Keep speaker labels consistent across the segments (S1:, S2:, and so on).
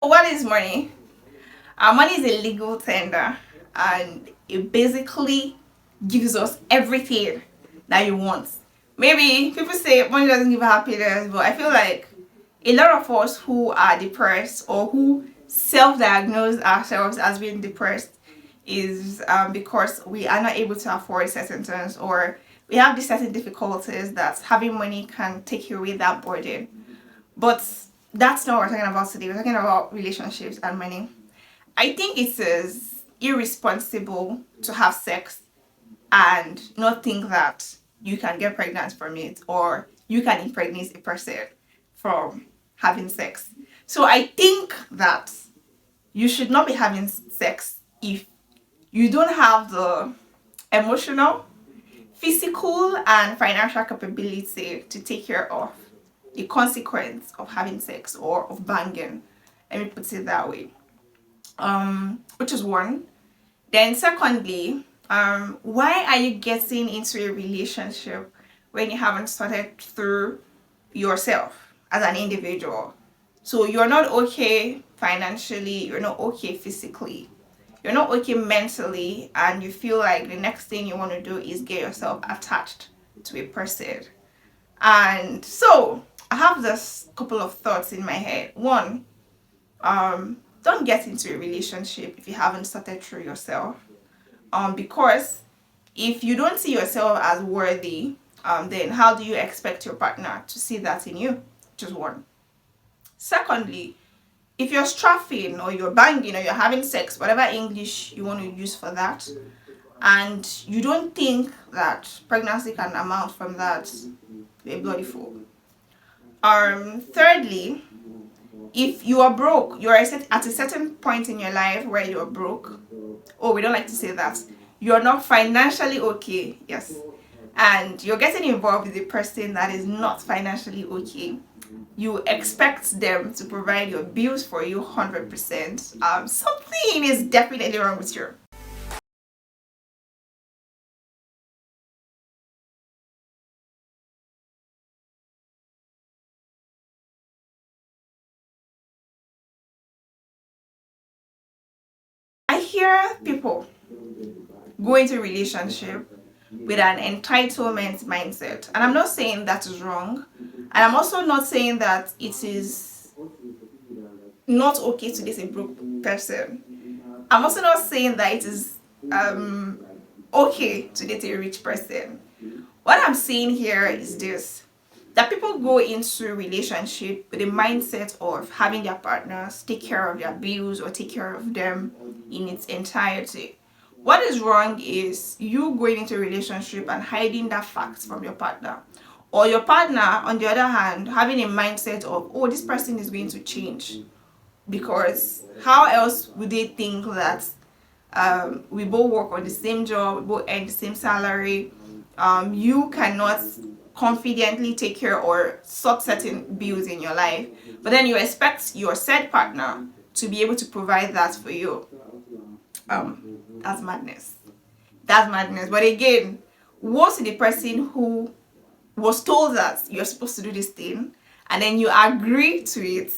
S1: What is money? Money is a legal tender, and it basically gives us everything that you want. Maybe people say money doesn't give happiness, but I feel like a lot of us who are depressed or who self-diagnose ourselves as being depressed is because we are not able to afford certain things, or we have these certain difficulties that having money can take away that burden. But that's not what we're talking about today. We're talking about relationships and money. I think it is irresponsible to have sex and not think that you can get pregnant from it, or you can impregnate a person from having sex. So I think that you should not be having sex if you don't have the emotional, physical, and financial capability to take care of the consequence of having sex or of banging. Let me put it that way. Which is one. Then secondly, why are you getting into a relationship when you haven't started through yourself as an individual? So you're not okay financially, you're not okay physically, you're not okay mentally, and you feel like the next thing you want to do is get yourself attached to a person. And so I have this couple of thoughts in my head. One, don't get into a relationship if you haven't started through yourself. Because if you don't see yourself as worthy, then how do you expect your partner to see that in you? Just one. Secondly, if you're strafing or you're banging or you're having sex, whatever English you want to use for that, and you don't think that pregnancy can amount from that, you're a bloody fool. Thirdly, if you are broke, you're at a certain point in your life where you're broke. Oh, we don't like to say that. You're not financially okay, yes. And you're getting involved with a person that is not financially okay. You expect them to provide your bills for you 100%. Something is definitely wrong with you. I hear people go into a relationship with an entitlement mindset. And I'm not saying that is wrong. And I'm also not saying that it is not okay to date a broke person. I'm also not saying that it is okay to date a rich person. What I'm saying here is this, that people go into relationship with a mindset of having their partners take care of their bills or take care of them in its entirety. What is wrong is you going into a relationship and hiding that fact from your partner. Or your partner, on the other hand, having a mindset of, oh, this person is going to change. Because how else would they think that we both work on the same job, we both earn the same salary, you cannot confidently take care or sort certain bills in your life, but then you expect your said partner to be able to provide that for you. That's madness. That's madness. But again, woe to the person who was told that you're supposed to do this thing, and then you agree to it,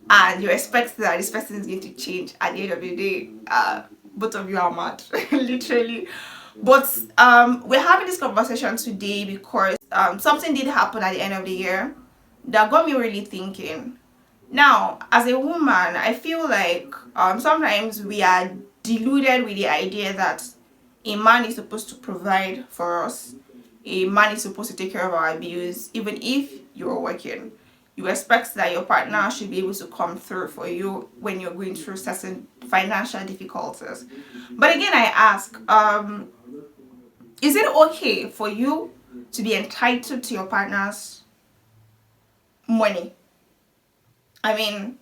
S1: and you expect that this person is going to change at the end of the day. Both of you are mad, literally. But we're having this conversation today because something did happen at the end of the year that got me really thinking. Now, as a woman, I feel like sometimes we are deluded with the idea that a man is supposed to provide for us. A man is supposed to take care of our bills, even if you're working. You expect that your partner should be able to come through for you when you're going through certain financial difficulties. But again, I ask, is it okay for you to be entitled to your partner's money? I mean,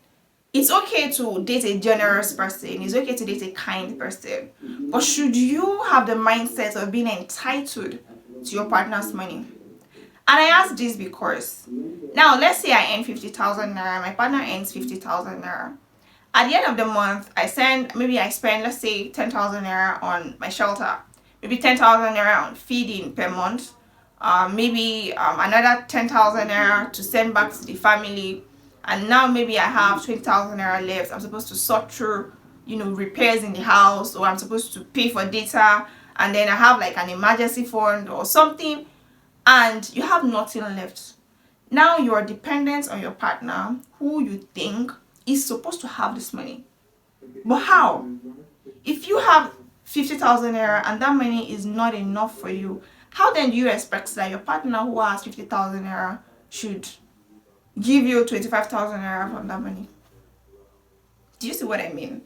S1: it's okay to date a generous person, it's okay to date a kind person, but should you have the mindset of being entitled to your partner's money? And I ask this because now let's say I earn 50,000 naira, my partner earns 50,000 naira. At the end of the month, I spend, let's say, 10,000 naira on my shelter, maybe 10,000 naira on feeding per month, maybe another 10,000 naira to send back to the family. and now maybe I have 20,000 naira left. I'm supposed to sort through, repairs in the house, or I'm supposed to pay for data, and then I have like an emergency fund or something, and you have nothing left. Now you are dependent on your partner, who you think is supposed to have this money. But how? If you have 50,000 naira and that money is not enough for you, how then do you expect that your partner who has 50,000 naira should give you 25,000 naira from that money? Do you see what I mean?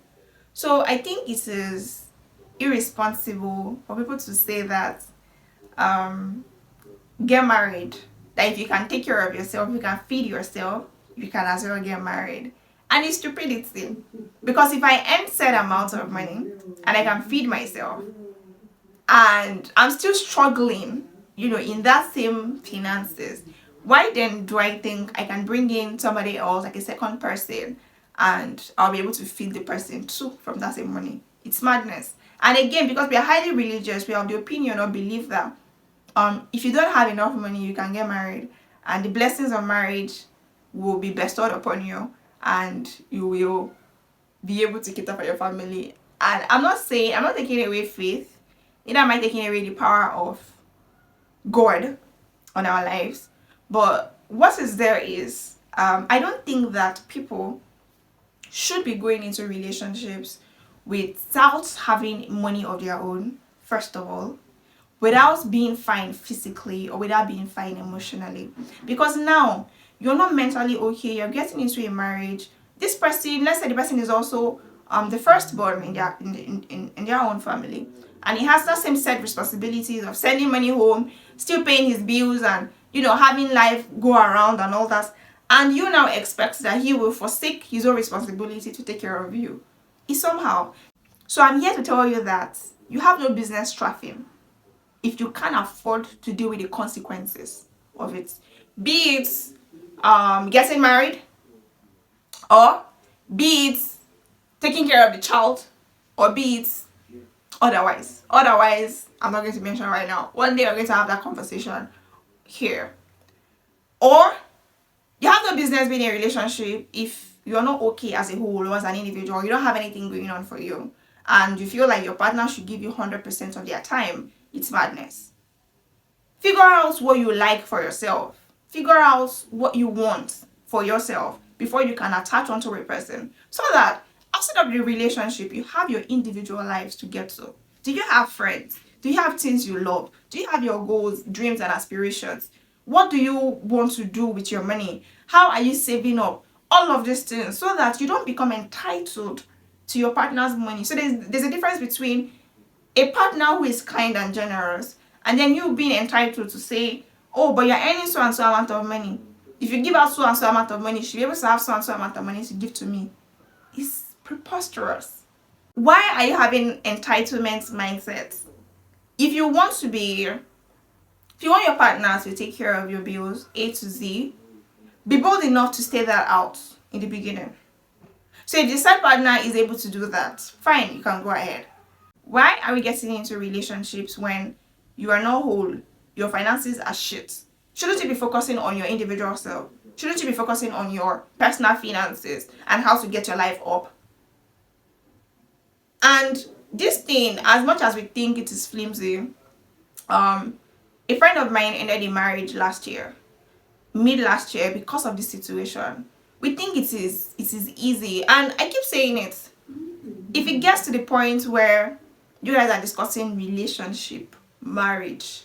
S1: So I think it is irresponsible for people to say that get married, that if you can take care of yourself, you can feed yourself, you can as well get married. And it's stupidity, because if I earn set amount of money and I can feed myself and I'm still struggling, in that same finances, why then do I think I can bring in somebody else, like a second person, and I'll be able to feed the person too from that same money? It's madness. And again, because we are highly religious, we have the opinion or belief that if you don't have enough money, you can get married, and the blessings of marriage will be bestowed upon you, and you will be able to cater for your family. And I'm not taking away faith, neither am I taking away the power of God on our lives. But what is there is, I don't think that people should be going into relationships without having money of their own, first of all, without being fine physically or without being fine emotionally. Because now you're not mentally okay, you're getting into a marriage. This person, let's say the person is also the firstborn in their own family, and he has that same set responsibilities of sending money home, still paying his bills, and having life go around and all that. And you now expect that he will forsake his own responsibility to take care of you. It's somehow. So I'm here to tell you that you have no business strafing if you can't afford to deal with the consequences of it. Be it getting married, or be it taking care of the child, or be it otherwise. I'm not going to mention right now. One day we're going to have that conversation here. Or you have no business being in a relationship if you're not okay as a whole or as an individual. You don't have anything going on for you, and you feel like your partner should give you 100% of their time. It's madness. Figure out what you like for yourself. Figure out what you want for yourself before you can attach onto a person, so that outside of the relationship, you have your individual lives to get to. Do you have friends? Do you have things you love? Do you have your goals, dreams, and aspirations? What do you want to do with your money? How are you saving up? All of these things, so that you don't become entitled to your partner's money. So there's a difference between a partner who is kind and generous, and then you being entitled to say, oh, but you're earning so and so amount of money. If you give out so and so amount of money, you should be able to have so and so amount of money to give to me. It's preposterous. Why are you having entitlement mindset? If you want your partner to take care of your bills A to Z, be bold enough to stay that out in the beginning. So if the said partner is able to do that, fine, you can go ahead. Why are we getting into relationships when you are not whole? Your finances are shit. Shouldn't you be focusing on your individual self? Shouldn't you be focusing on your personal finances and how to get your life up? And this thing, as much as we think it is flimsy, a friend of mine ended a marriage mid last year, because of this situation. We think it is easy, and I keep saying it. If it gets to the point where you guys are discussing relationship, marriage,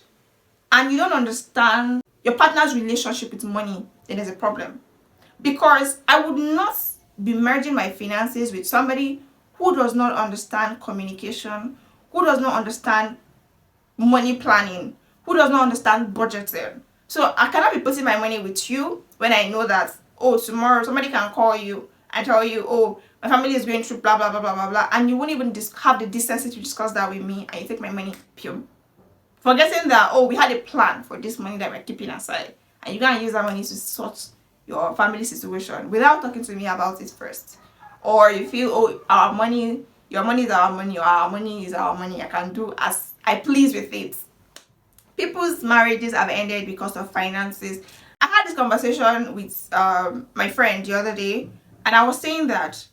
S1: and you don't understand your partner's relationship with money, then there's a problem. Because I would not be merging my finances with somebody who does not understand communication, who does not understand money planning, who does not understand budgeting. So I cannot be putting my money with you when I know that, oh, tomorrow somebody can call you and tell you, oh, my family is going through blah blah blah blah blah blah, and you won't even have the decency to discuss that with me, and you take my money, pure. Forgetting that, oh, we had a plan for this money that we're keeping aside, and you can use that money to sort your family situation without talking to me about it first. Or you feel, oh, our money, your money is our money, or our money is our money, I can do as I please with it. People's marriages have ended because of finances. I had this conversation with my friend the other day, and I was saying that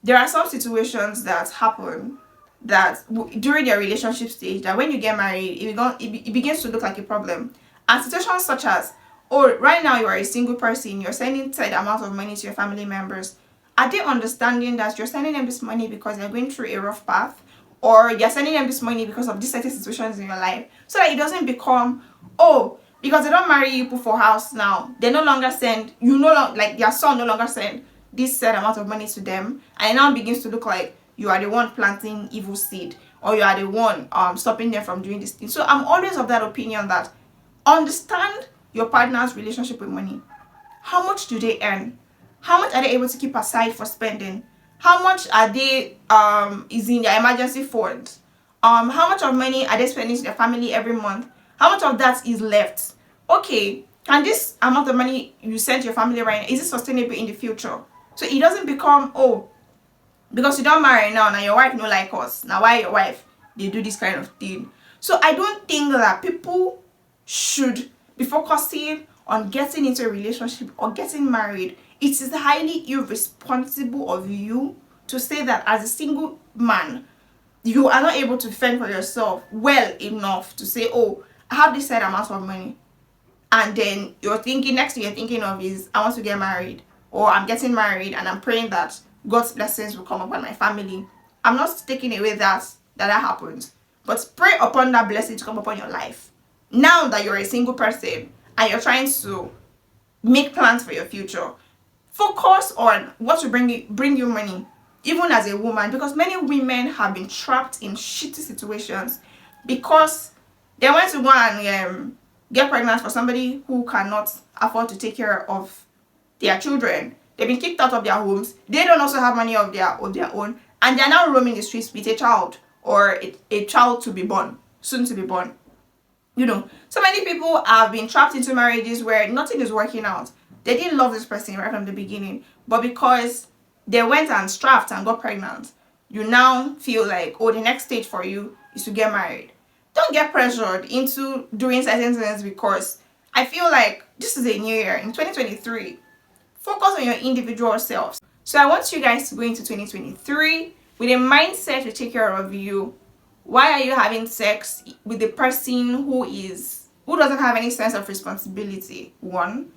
S1: there are some situations that happen that during your relationship stage, that when you get married, it begins to look like a problem. And situations such as, oh, right now you are a single person, you're sending said amount of money to your family members. Are they understanding that you're sending them this money because they're going through a rough path, or you're sending them this money because of these certain situations in your life, so that it doesn't become, oh, because they don't marry you for house now, they no longer send you, no longer, like their son no longer send this set amount of money to them, and it now begins to look like you are the one planting evil seed, or you are the one stopping them from doing this thing. So I'm always of that opinion that understand your partner's relationship with money. How much do they earn? How much are they able to keep aside for spending? How much are they is in their emergency fund? How much of money are they spending to their family every month? How much of that is left? Okay, can this amount of money you send to your family right now, is it sustainable in the future? So it doesn't become, oh, because you don't marry now your wife no like us, now why your wife they do this kind of thing. So I don't think that people should be focusing on getting into a relationship or getting married. It is highly irresponsible of you to say that as a single man you are not able to fend for yourself well enough to say, oh, I have this set amount of money, and then you're thinking, next thing you're thinking of is, I want to get married, or I'm getting married and I'm praying that God's blessings will come upon my family. I'm not taking away that happens, but pray upon that blessing to come upon your life. Now that you're a single person and you're trying to make plans for your future, focus on what will bring you money, even as a woman, because many women have been trapped in shitty situations because they went to go and get pregnant for somebody who cannot afford to take care of their children. They've been kicked out of their homes. They don't also have money of their own, and they're now roaming the streets with a child, or a child to be born, soon to be born. So many people have been trapped into marriages where nothing is working out. They didn't love this person right from the beginning, but because they went and strapped and got pregnant, you now feel like, oh, the next stage for you is to get married. Don't get pressured into doing certain things, because I feel like this is a new year in 2023. Focus on your individual selves. So I want you guys to go into 2023 with a mindset to take care of you. Why are you having sex with the person who doesn't have any sense of responsibility? One.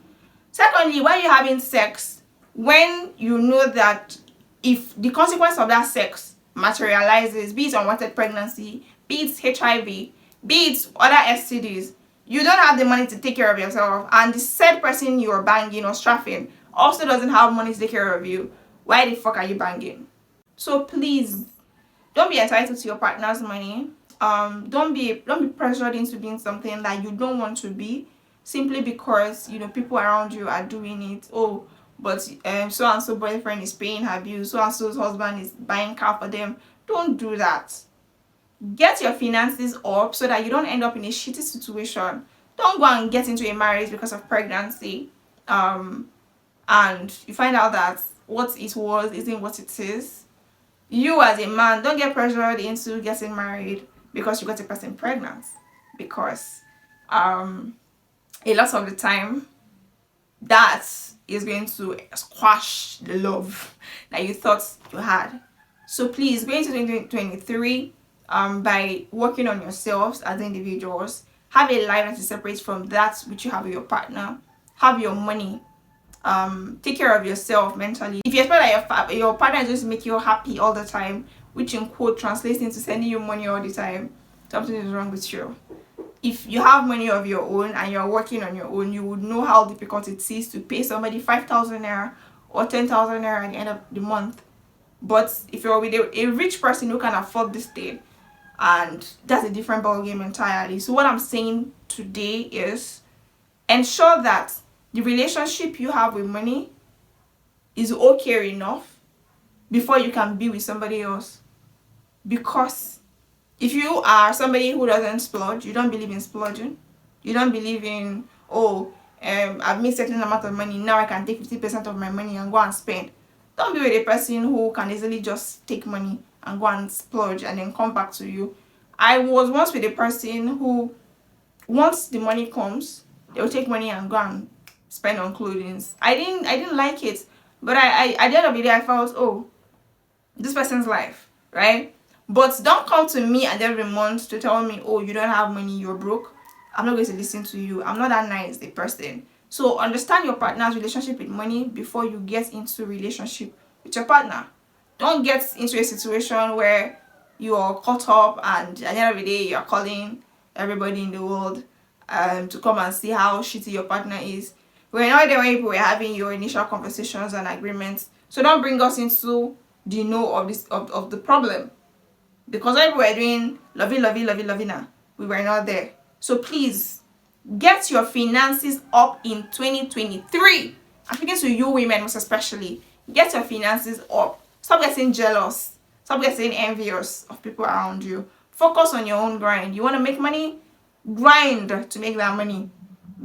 S1: Secondly, why are you having sex when you know that if the consequence of that sex materializes, be it unwanted pregnancy, be it HIV, be it other STDs, you don't have the money to take care of yourself, and the said person you're banging or strapping also doesn't have money to take care of you? Why the fuck are you banging? So please, don't be entitled to your partner's money. Don't be pressured into being something that you don't want to be, simply because people around you are doing it. Oh, but so and so boyfriend is paying her bills, so and so's husband is buying car for them. Don't do that. Get your finances up so that you don't end up in a shitty situation. Don't go and get into a marriage because of pregnancy, and you find out that what it was isn't what it is. You as a man, don't get pressured into getting married because you got a person pregnant, because a lot of the time that is going to squash the love that you thought you had. So please, go into 2023 by working on yourselves as individuals. Have a life that is separate from that which you have with your partner. Have your money. Take care of yourself mentally. If you expect that your partner is just make you happy all the time, which in quote translates into sending you money all the time, something is wrong with you. If you have money of your own and you're working on your own, you would know how difficult it is to pay somebody 5,000 naira or 10,000 naira at the end of the month. But if you're with a rich person who can afford this thing, and that's a different ballgame entirely. So what I'm saying today is, ensure that the relationship you have with money is okay enough before you can be with somebody else. Because if you are somebody who doesn't splurge, you don't believe in splurging, you don't believe in, I've made certain amount of money, now I can take 50% of my money and go and spend. Don't be with a person who can easily just take money and go and splurge and then come back to you. I was once with a person who, once the money comes, they will take money and go and spend on clothing. I didn't like it. But I at the end of the day I felt, oh, this person's life, right? But don't come to me at every month to tell me, oh, you don't have money, you're broke. I'm not going to listen to you. I'm not that nice a person. So understand your partner's relationship with money before you get into relationship with your partner. Don't get into a situation where you're caught up and at the end of the day you're calling everybody in the world to come and see how shitty your partner is. We're not there when you were having your initial conversations and agreements. So don't bring us into the know of this of the problem. Because when we were doing lovey now, we were not there. So please get your finances up in 2023. I'm speaking to you women most especially. Get your finances up. Stop getting jealous. Stop getting envious of people around you. Focus on your own grind. You want to make money? Grind to make that money.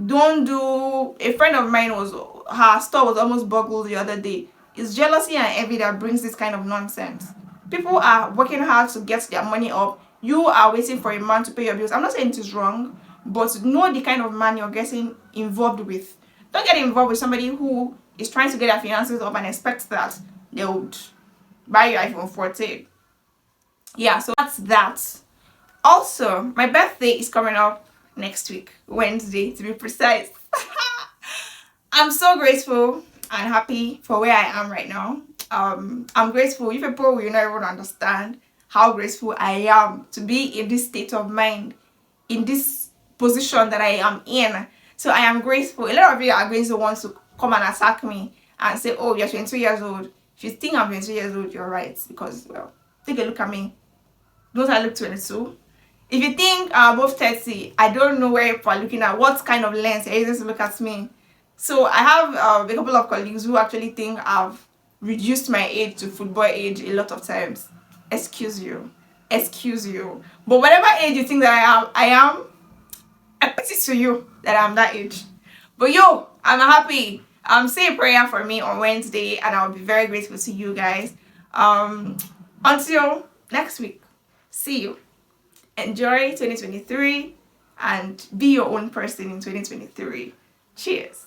S1: Don't do. A friend of mine her store was almost burgled the other day. It's jealousy and envy that brings this kind of nonsense. People are working hard to get their money up. You are waiting for a man to pay your bills. I'm not saying it is wrong, but know the kind of man you're getting involved with. Don't get involved with somebody who is trying to get their finances up and expects that they would buy you iPhone 14. Yeah, so that's that. Also, my birthday is coming up next week, Wednesday to be precise. I'm so grateful and happy for where I am right now. I'm grateful. You people will not even understand how grateful I am to be in this state of mind, in this position that I am in. So I am grateful. A lot of you are going to want to come and attack me and say, oh, you're 22 years old. If you think I'm 22 years old, you're right. Because, well, take a look at me. Don't I look 22? If you think I'm above 30, I don't know where people are looking at, what kind of lens you're using to look at me. So I have a couple of colleagues who actually think I've reduced my age to football age a lot of times. Excuse you. Excuse you. But whatever age you think that I am, I pity to you that I'm that age. But yo, I'm happy. Say a prayer for me on Wednesday and I'll be very grateful to you guys. Until next week. See you. Enjoy 2023 and be your own person in 2023. Cheers.